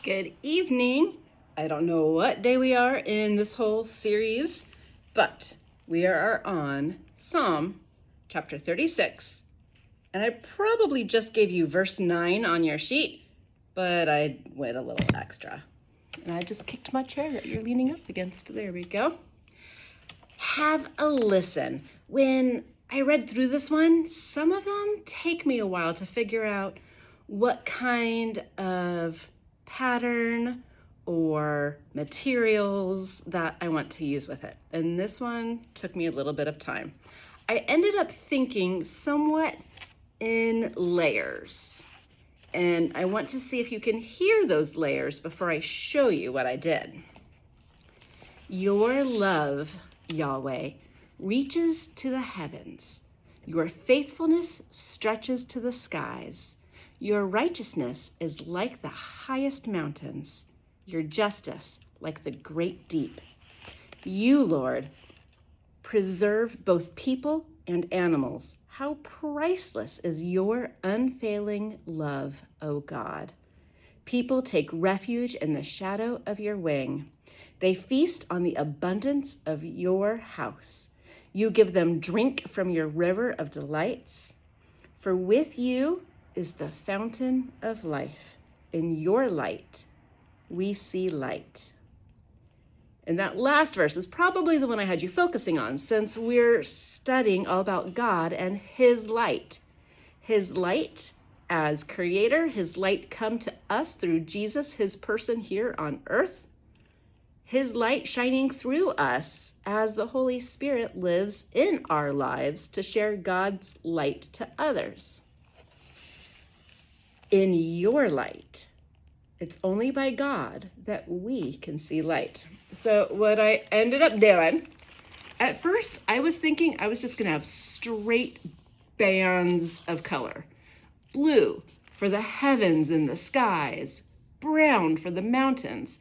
Good evening. I don't know what day we are in this whole series, but we are on Psalm chapter 36. And I probably just gave you verse 9 on your sheet, but I went a little extra. And I just kicked my chair that you're leaning up against. There we go. Have a listen. When I read through this one, some of them take me a while to figure out what kind of pattern or materials that I want to use with it. And this one took me a little bit of time. I ended up thinking somewhat in layers. And I want to see if you can hear those layers before I show you what I did. Your love, Yahweh, reaches to the heavens. Your faithfulness stretches to the skies. Your righteousness is like the highest mountains, your justice like the great deep. You, Lord, preserve both people and animals. How priceless is your unfailing love, O God. People take refuge in the shadow of your wing. They feast on the abundance of your house. You give them drink from your river of delights. For with you is the fountain of life. In your light, we see light. And that last verse is probably the one I had you focusing on, since we're studying all about God and his light. His light as creator, his light come to us through Jesus, his person here on earth. His light shining through us as the Holy Spirit lives in our lives to share God's light to others. In your light, it's only by God that we can see light. So what I ended up doing, at first I was thinking I was just gonna have straight bands of color. Blue for the heavens and the skies, brown for the mountains,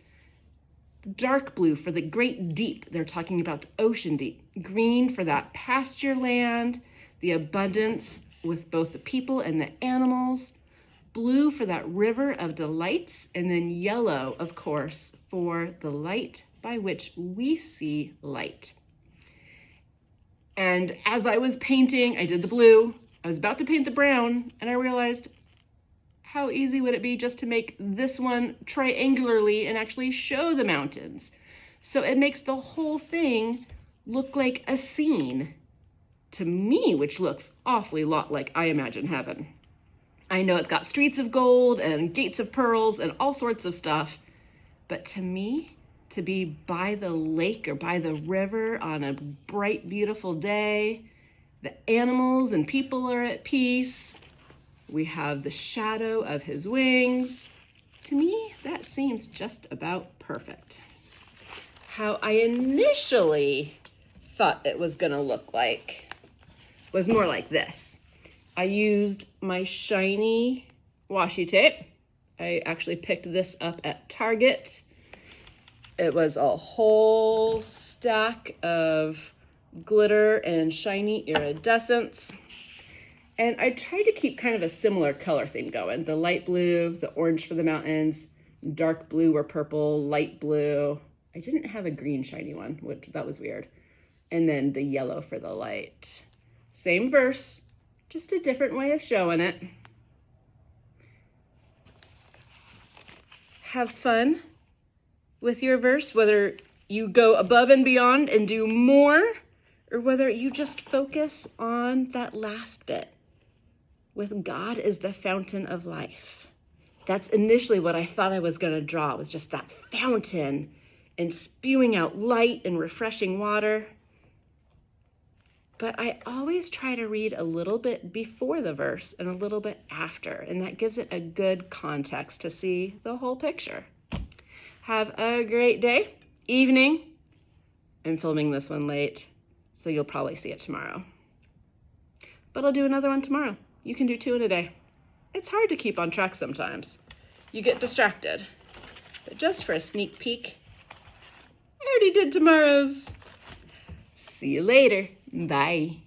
dark blue for the great deep. They're talking about the ocean deep. Green for that pasture land, the abundance with both the people and the animals. Blue for that river of delights, and then yellow, of course, for the light by which we see light. And as I was painting, I did the blue. I was about to paint the brown, and I realized how easy would it be just to make this one triangularly and actually show the mountains. So it makes the whole thing look like a scene to me, which looks awfully lot like I imagine heaven. I know it's got streets of gold and gates of pearls and all sorts of stuff, but to me, to be by the lake or by the river on a bright, beautiful day, the animals and people are at peace, we have the shadow of his wings. To me, that seems just about perfect. How I initially thought it was gonna look like was more like this. I used my shiny washi tape. I actually picked this up at Target. It was a whole stack of glitter and shiny iridescence. And I tried to keep kind of a similar color theme going. The light blue, the orange for the mountains, dark blue or purple, light blue. I didn't have a green shiny one, which that was weird. And then the yellow for the light. Same verse, just a different way of showing it. Have fun with your verse, whether you go above and beyond and do more, or whether you just focus on that last bit. With God is the fountain of life. That's initially what I thought I was going to draw, was just that fountain and spewing out light and refreshing water. But I always try to read a little bit before the verse and a little bit after, and that gives it a good context to see the whole picture. Have a great day, evening. I'm filming this one late, so you'll probably see it tomorrow. But I'll do another one tomorrow. You can do 2 in a day. It's hard to keep on track sometimes. You get distracted. But just for a sneak peek, I already did tomorrow's. See you later. Bye.